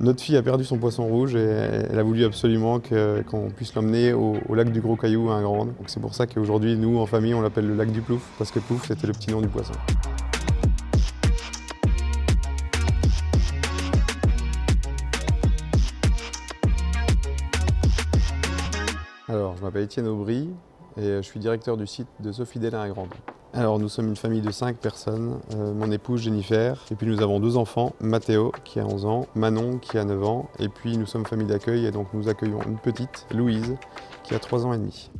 Notre fille a perdu son poisson rouge et elle a voulu absolument qu'on puisse l'emmener au lac du Gros Caillou à Ingrande. Donc c'est pour ça qu'aujourd'hui, nous, en famille, on l'appelle le lac du Plouf, parce que Plouf, c'était le petit nom du poisson. Alors, je m'appelle Étienne Aubry et je suis directeur du site de Sofidel à Ingrande. Alors, nous sommes une famille de 5 personnes, mon épouse Jennifer, et puis nous avons 2 enfants, Mathéo qui a 11 ans, Manon qui a 9 ans, et puis nous sommes famille d'accueil et donc nous accueillons une petite, Louise, qui a 3 ans et demi.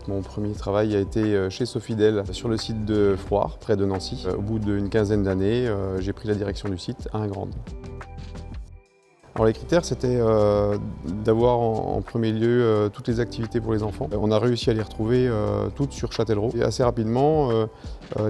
Mon premier travail a été chez Sofidel sur le site de Froire, près de Nancy. Au bout d'une quinzaine d'années, j'ai pris la direction du site à Ingrande. Alors les critères, c'était d'avoir en premier lieu toutes les activités pour les enfants. On a réussi à les retrouver toutes sur Châtellerault. Et assez rapidement,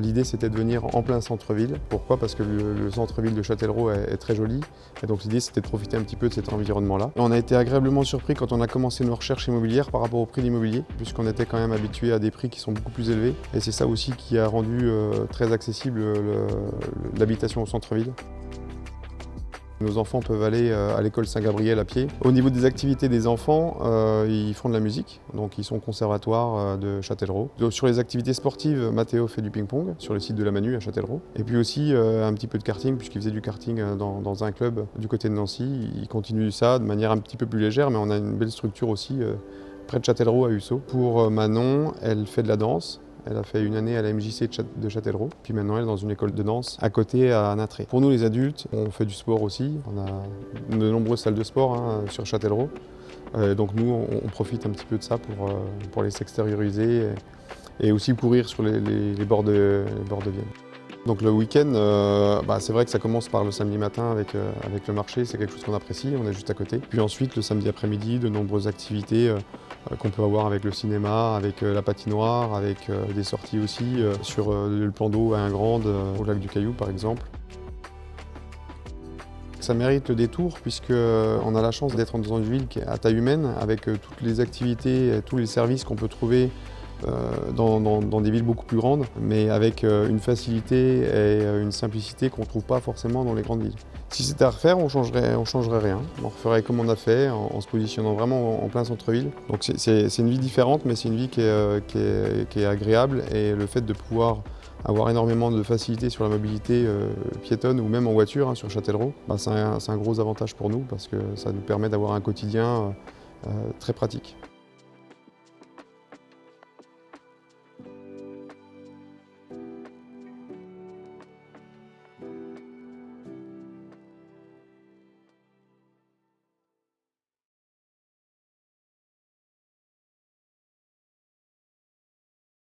l'idée c'était de venir en plein centre-ville. Pourquoi? Parce que le centre-ville de Châtellerault est très joli. Et donc l'idée c'était de profiter un petit peu de cet environnement-là. On a été agréablement surpris quand on a commencé nos recherches immobilières par rapport au prix de l'immobilier, puisqu'on était quand même habitué à des prix qui sont beaucoup plus élevés. Et c'est ça aussi qui a rendu très accessible l'habitation au centre-ville. Nos enfants peuvent aller à l'école Saint-Gabriel à pied. Au niveau des activités des enfants, ils font de la musique, donc ils sont au conservatoire de Châtellerault. Sur les activités sportives, Mathéo fait du ping-pong sur le site de la Manu à Châtellerault. Et puis aussi un petit peu de karting, puisqu'il faisait du karting dans un club du côté de Nancy. Il continue ça de manière un petit peu plus légère, mais on a une belle structure aussi près de Châtellerault à Hussau. Pour Manon, elle fait de la danse. Elle a fait une année à la MJC de Châtellerault, puis maintenant elle est dans une école de danse à côté à Natré. Pour nous les adultes, on fait du sport aussi. On a de nombreuses salles de sport sur Châtellerault. Donc nous, on profite un petit peu de ça pour aller s'extérioriser et aussi courir sur les bords de Vienne. Donc le week-end, c'est vrai que ça commence par le samedi matin avec le marché, c'est quelque chose qu'on apprécie, on est juste à côté. Puis ensuite, le samedi après-midi, de nombreuses activités qu'on peut avoir avec le cinéma, avec la patinoire, avec des sorties aussi sur le plan d'eau à Ingrande, au lac du Caillou par exemple. Ça mérite le détour puisqu'on a la chance d'être dans une ville qui est à taille humaine avec toutes les activités, tous les services qu'on peut trouver dans des villes beaucoup plus grandes, mais avec une facilité et une simplicité qu'on ne trouve pas forcément dans les grandes villes. Si c'était à refaire, on changerait rien. On referait comme on a fait, en se positionnant vraiment en plein centre-ville. Donc c'est une vie différente, mais c'est une vie qui est agréable et le fait de pouvoir avoir énormément de facilité sur la mobilité piétonne ou même en voiture sur Châtellerault, c'est un gros avantage pour nous parce que ça nous permet d'avoir un quotidien très pratique.